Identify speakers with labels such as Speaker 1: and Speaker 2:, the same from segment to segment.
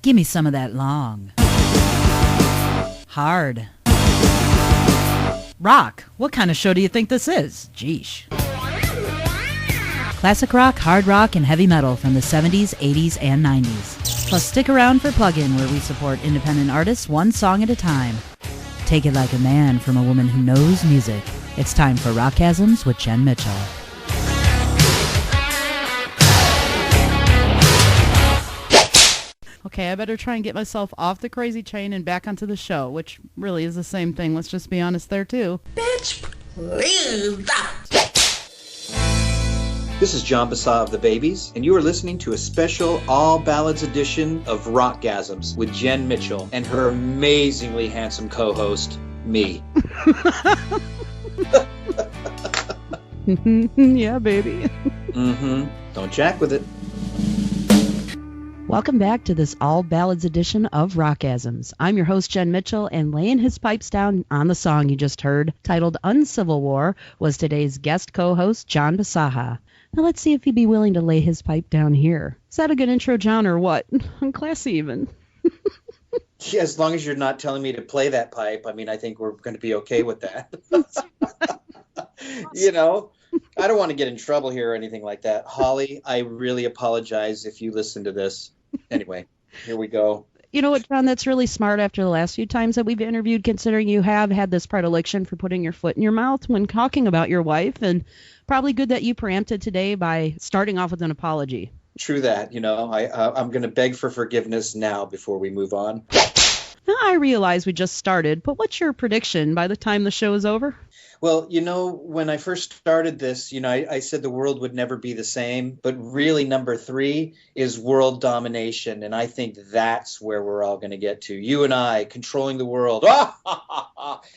Speaker 1: Give me some of that long. Hard. Rock. What kind of show do you think this is? Jeesh. Classic rock, hard rock, and heavy metal from the 70s, 80s, and 90s. Plus stick around for Plug-In, where we support independent artists one song at a time. Take it like a man from a woman who knows music. It's time for RockGasms with Jenn Mitchell. Okay, I better try and get myself off the crazy train and back onto the show, which really is the same thing. Let's just be honest there, too.
Speaker 2: Bitch, please.
Speaker 3: This is John Bisaha of the Babies, and you are listening to a special all-ballads edition of RockGasms with Jenn Mitchell and her amazingly handsome co-host, me.
Speaker 1: Yeah, baby.
Speaker 3: Don't jack with it.
Speaker 1: Welcome back to this all ballads edition of RockGasms. I'm your host, Jenn Mitchell, and laying his pipes down on the song you just heard, titled Uncivil War, was today's guest co-host, John Bisaha. Now let's see if he'd be willing to lay his pipe down here. Is that a good intro, John, or what? Classy even.
Speaker 3: Yeah, as long as you're not telling me to play that pipe, I mean, I think we're going to be okay with that. You know, I don't want to get in trouble here or anything like that. Holly, I really apologize if you listen to this. Anyway, here we go.
Speaker 1: You know what, John, that's really smart after the last few times that we've interviewed, considering you have had this predilection for putting your foot in your mouth when talking about your wife, and probably good that you preempted today by starting off with an apology.
Speaker 3: True that. You know, I'm going to beg for forgiveness now before we move on.
Speaker 1: Now, I realize we just started, but what's your prediction by the time the show is over?
Speaker 3: Well, you know, when I first started this, you know, I said the world would never be the same. But really, number 3 is world domination. And I think that's where we're all going to get to. You and I controlling the world.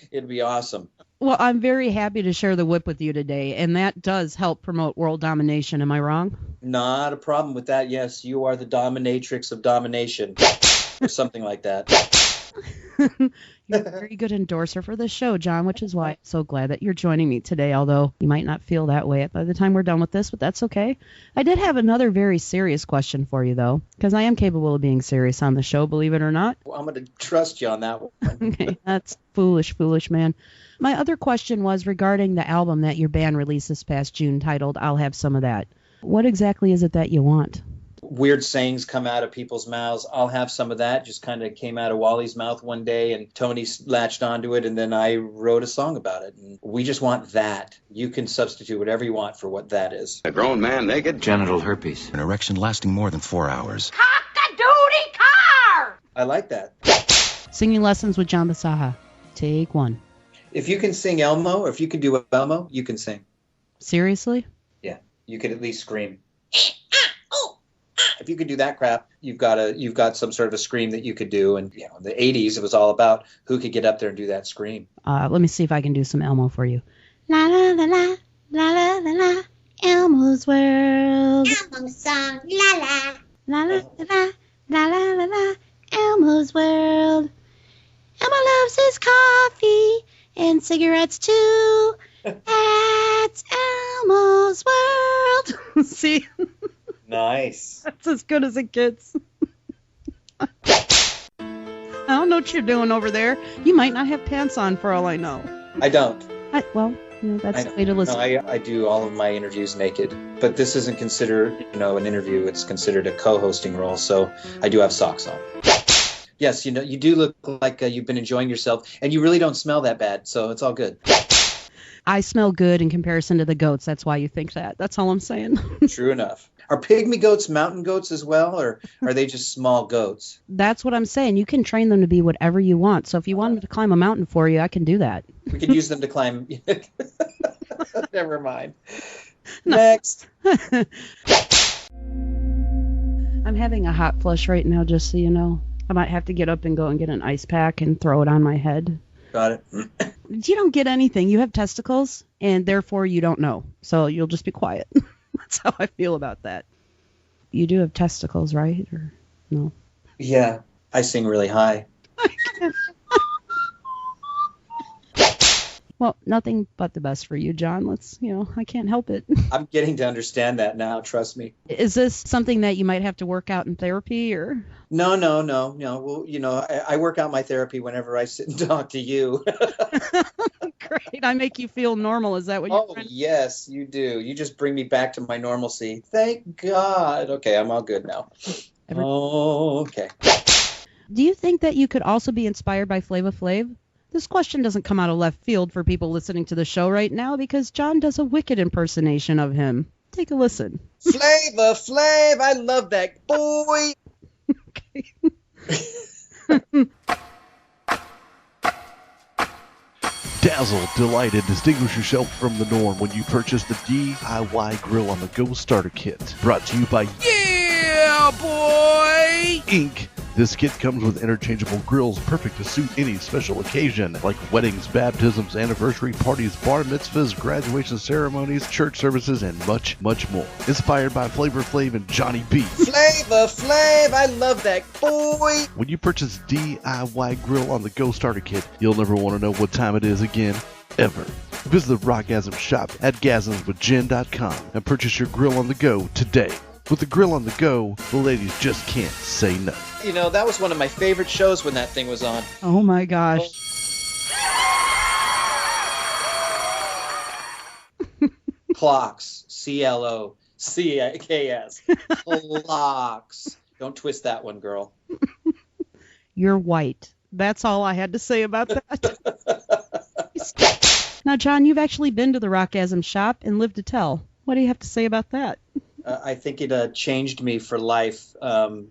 Speaker 3: It'd be awesome.
Speaker 1: Well, I'm very happy to share the whip with you today. And that does help promote world domination. Am I wrong?
Speaker 3: Not a problem with that. Yes, you are the dominatrix of domination. Or something like that.
Speaker 1: You're a very good endorser for this show, John, which is why I'm so glad that you're joining me today, although you might not feel that way by the time we're done with this, but that's okay. I did have another very serious question for you, though, because I am capable of being serious on the show, believe it or not.
Speaker 3: Well, I'm going to trust you on that one.
Speaker 1: Okay, that's foolish, man. My other question was regarding the album that your band released this past June titled I'll Have Some of That. What exactly is it that you want?
Speaker 3: Weird sayings come out of people's mouths. I'll have some of that. Just kind of came out of Wally's mouth one day, and Tony latched onto it, and then I wrote a song about it. And we just want that. You can substitute whatever you want for what that is.
Speaker 4: A grown man naked.
Speaker 5: Genital herpes.
Speaker 6: An erection lasting more than 4 hours.
Speaker 2: Cock-a-doodie car!
Speaker 3: I like that.
Speaker 1: Singing lessons with John Bisaha. Take 1.
Speaker 3: If you can sing Elmo, or if you can do Elmo, you can sing.
Speaker 1: Seriously?
Speaker 3: Yeah, you could at least scream. If you could do that crap, you've got some sort of a scream that you could do. And you know, in the 80s, it was all about who could get up there and do that scream.
Speaker 1: Let me see if I can do some Elmo for you. La la la la, la la la la, Elmo's World.
Speaker 2: Elmo song, la la.
Speaker 1: La la la la, la la la la, Elmo's World. Elmo loves his coffee and cigarettes too. That's Elmo's World. See?
Speaker 3: Nice.
Speaker 1: That's as good as it gets. I don't know what you're doing over there. You might not have pants on for all I know.
Speaker 3: I don't.
Speaker 1: That's the way to listen.
Speaker 3: No, I do all of my interviews naked. But this isn't considered, an interview. It's considered a co-hosting role. So I do have socks on. Yes, you do look like you've been enjoying yourself. And you really don't smell that bad. So it's all good.
Speaker 1: I smell good in comparison to the goats. That's why you think that. That's all I'm saying.
Speaker 3: True enough. Are pygmy goats mountain goats as well, or are they just small goats?
Speaker 1: That's what I'm saying. You can train them to be whatever you want. So if you want them to climb a mountain for you, I can do that.
Speaker 3: We could use them to climb. Never mind.
Speaker 1: No.
Speaker 3: Next.
Speaker 1: I'm having a hot flush right now, just so you know. I might have to get up and go and get an ice pack and throw it on my head.
Speaker 3: Got it.
Speaker 1: You don't get anything. You have testicles, and therefore you don't know. So you'll just be quiet. That's how I feel about that. You do have testicles, right? Or no?
Speaker 3: Yeah, I sing really high.
Speaker 1: Well, nothing but the best for you, John. I can't help it.
Speaker 3: I'm getting to understand that now. Trust me.
Speaker 1: Is this something that you might have to work out in therapy, or?
Speaker 3: No. Well, I work out my therapy whenever I sit and talk to you.
Speaker 1: Great. I make you feel normal. Is that what you're trying to...
Speaker 3: Yes, you do. You just bring me back to my normalcy. Thank God. Okay, I'm all good now. Okay.
Speaker 1: Do you think that you could also be inspired by Flava Flav? This question doesn't come out of left field for people listening to the show right now because John does a wicked impersonation of him. Take a listen.
Speaker 3: Flava Flav, I love that boy.
Speaker 4: Dazzle, delight, and distinguish yourself from the norm when you purchase the DIY Grill on the Go Starter Kit. Brought to you by Yeah Boy Inc. This kit comes with interchangeable grills perfect to suit any special occasion, like weddings, baptisms, anniversary parties, bar mitzvahs, graduation ceremonies, church services, and much, much more. Inspired by Flavor Flav and Johnny B.
Speaker 3: Flava Flav, I love that boy.
Speaker 4: When you purchase DIY Grill on the Go Starter Kit, you'll never want to know what time it is again, ever. Visit the RockGasms shop at gasmswithjen.com and purchase your grill on the go today. With the grill on the go, the ladies just can't say no.
Speaker 3: That was one of my favorite shows when that thing was on.
Speaker 1: Oh my gosh.
Speaker 3: Clocks. CLOCKS. Clocks. Don't twist that one, girl.
Speaker 1: You're white. That's all I had to say about that. Now, John, you've actually been to the RockGasms shop and lived to tell. What do you have to say about that?
Speaker 3: I think it changed me for life. I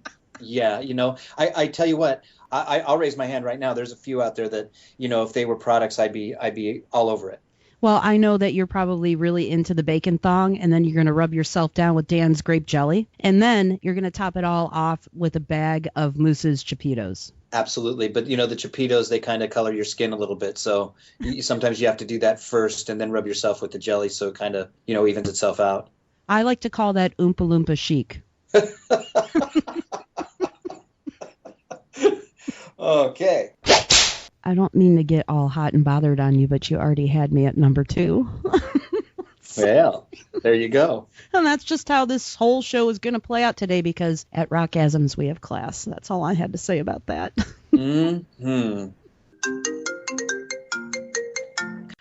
Speaker 3: tell you what, I'll raise my hand right now. There's a few out there that, if they were products, I'd be all over it.
Speaker 1: Well, I know that you're probably really into the bacon thong, and then you're going to rub yourself down with Dan's grape jelly, and then you're going to top it all off with a bag of Moose's Chapitos.
Speaker 3: Absolutely. But, the Chapitos, they kind of color your skin a little bit. So sometimes you have to do that first and then rub yourself with the jelly so it kind of, evens itself out.
Speaker 1: I like to call that Oompa Loompa chic.
Speaker 3: Okay.
Speaker 1: I don't mean to get all hot and bothered on you, but you already had me at number 2.
Speaker 3: Well, there you go.
Speaker 1: And that's just how this whole show is going to play out today, because at RockGasms we have class. That's all I had to say about that.
Speaker 3: Mm-hmm.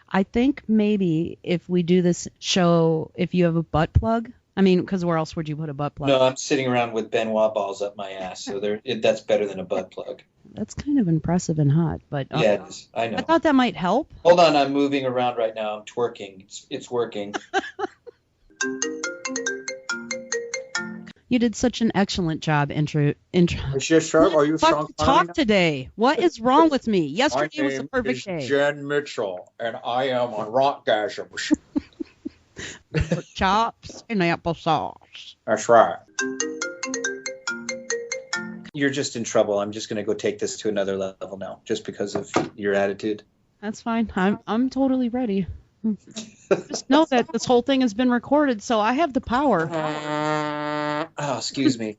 Speaker 1: I think maybe if we do this show, if you have a butt plug, because where else would you put a butt plug?
Speaker 3: No, I'm sitting around with Benoit balls up my ass, so that's better than a butt plug.
Speaker 1: That's kind of impressive and hot, but
Speaker 3: yeah, it is. I know.
Speaker 1: I thought that might help.
Speaker 3: Hold on, I'm moving around right now. I'm twerking. It's working.
Speaker 1: You did such an excellent job intro.
Speaker 3: Are you
Speaker 1: talk today? What is wrong with me? Yesterday was a perfect day.
Speaker 3: My name is Jenn Mitchell, and I am on RockGasms.
Speaker 1: Chops and applesauce.
Speaker 3: That's right. You're just in trouble. I'm just going to go take this to another level now, just because of your attitude.
Speaker 1: That's fine. I'm totally ready. Just know that this whole thing has been recorded, so I have the power.
Speaker 3: Oh, excuse me.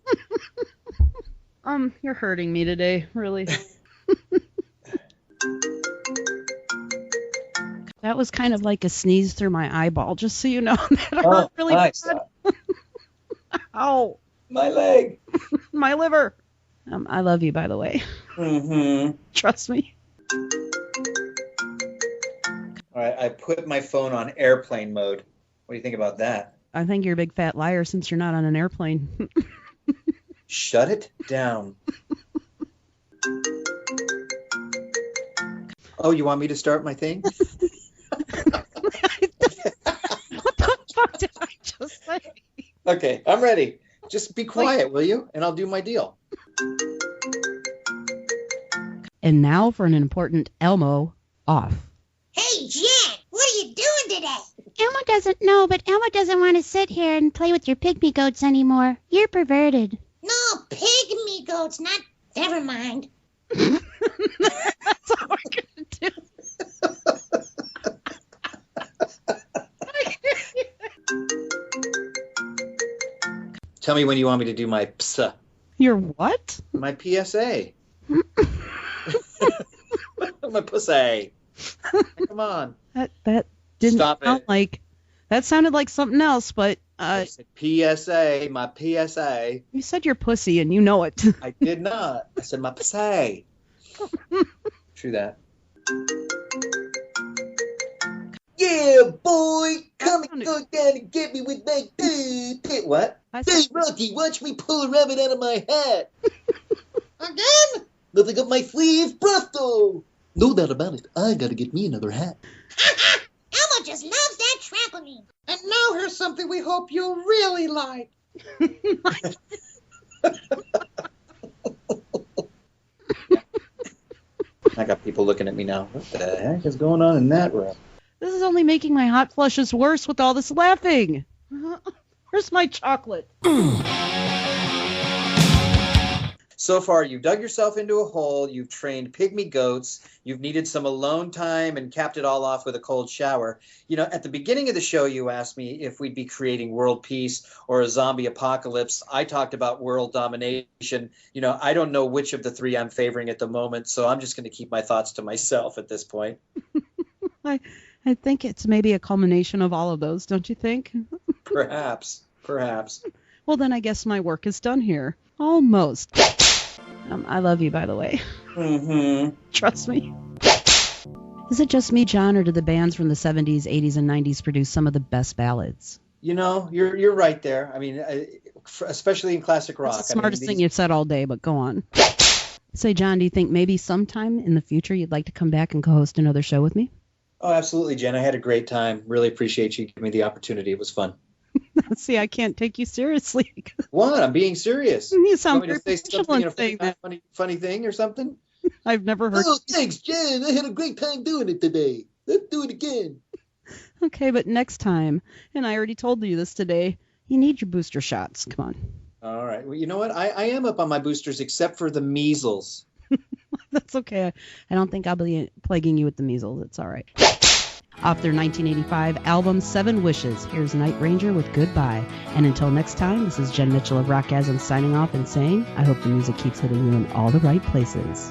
Speaker 1: You're hurting me today, really. That was kind of like a sneeze through my eyeball, just so you know. That hurt really bad. Ow.
Speaker 3: My leg.
Speaker 1: My liver. I love you, by the way.
Speaker 3: Mm-hmm.
Speaker 1: Trust me.
Speaker 3: All right, I put my phone on airplane mode. What do you think about that?
Speaker 1: I think you're a big fat liar since you're not on an airplane.
Speaker 3: Shut it down. Oh, you want me to start my thing?
Speaker 1: What the fuck did I just say?
Speaker 3: Okay, I'm ready. Just be quiet, will you? And I'll do my deal.
Speaker 1: And now for an important Elmo off.
Speaker 2: Hey, Jen, what are you doing today?
Speaker 5: Elmo doesn't know, but Elmo doesn't want to sit here and play with your pygmy goats anymore. You're perverted.
Speaker 2: No, pygmy goats, not... Never mind.
Speaker 1: That's all we're going to do.
Speaker 3: Tell me when you want me to do my psa.
Speaker 1: Your what?
Speaker 3: My PSA. My pussy. Come on.
Speaker 1: That didn't
Speaker 3: Stop
Speaker 1: sound
Speaker 3: it.
Speaker 1: like. That sounded like something else, but
Speaker 3: I said PSA, my PSA.
Speaker 1: you said you're pussy and you know it.
Speaker 3: I did not. I said my PSA. True that. Yeah, boy, come and go down and get me with my dude. What?
Speaker 1: I
Speaker 3: Hey,
Speaker 1: said,
Speaker 3: Rocky, watch me pull a rabbit out of my hat.
Speaker 2: Again?
Speaker 3: Nothing up my sleeve, presto. No doubt about it. I gotta get me another hat.
Speaker 2: Elmo just loves that trampoline.
Speaker 7: And now here's something we hope you'll really like.
Speaker 3: I got people looking at me now. What the heck is going on in that room?
Speaker 1: this is only making my hot flushes worse with all this laughing. Where's my chocolate?
Speaker 3: So far, you've dug yourself into a hole, you've trained pygmy goats, you've needed some alone time and capped it all off with a cold shower. You know, at the beginning of the show, you asked me if we'd be creating world peace or a zombie apocalypse. I talked about world domination. You know, I don't know which of the three I'm favoring at the moment, so I'm just going to keep my thoughts to myself at this point.
Speaker 1: I think it's maybe a culmination of all of those, don't you think?
Speaker 3: Perhaps.
Speaker 1: Well, then I guess my work is done here. Almost. I love you, by the way.
Speaker 3: Mm-hmm.
Speaker 1: Trust me. Is it just me, John, or did the bands from the 70s, 80s, and 90s produce some of the best ballads?
Speaker 3: You know, you're right there. I mean, especially in classic rock.
Speaker 1: That's the smartest
Speaker 3: I mean,
Speaker 1: thing you've said all day, but go on. Say, John, do you think maybe sometime in the future you'd like to come back and co-host another show with me?
Speaker 3: Oh, absolutely, Jen. I had a great time. Really appreciate you giving me the opportunity. It was fun.
Speaker 1: See, I can't take you seriously.
Speaker 3: What? I'm being serious.
Speaker 1: You sound
Speaker 3: Want me
Speaker 1: very
Speaker 3: to say
Speaker 1: professional
Speaker 3: something
Speaker 1: in saying that.
Speaker 3: funny thing or something?
Speaker 1: I've never heard.
Speaker 3: Oh, thanks, Jen. I had a great time doing it today. Let's do it again.
Speaker 1: Okay, but next time, and I already told you this today, you need your booster shots. Come on.
Speaker 3: All right. Well, you know what? I am up on my boosters except for the measles.
Speaker 1: That's okay. I don't think I'll be plaguing you with the measles. It's all right. Off their 1985 album, 7 Wishes, here's Night Ranger with Goodbye. And until next time, this is Jenn Mitchell of RockGasms signing off and saying, I hope the music keeps hitting you in all the right places.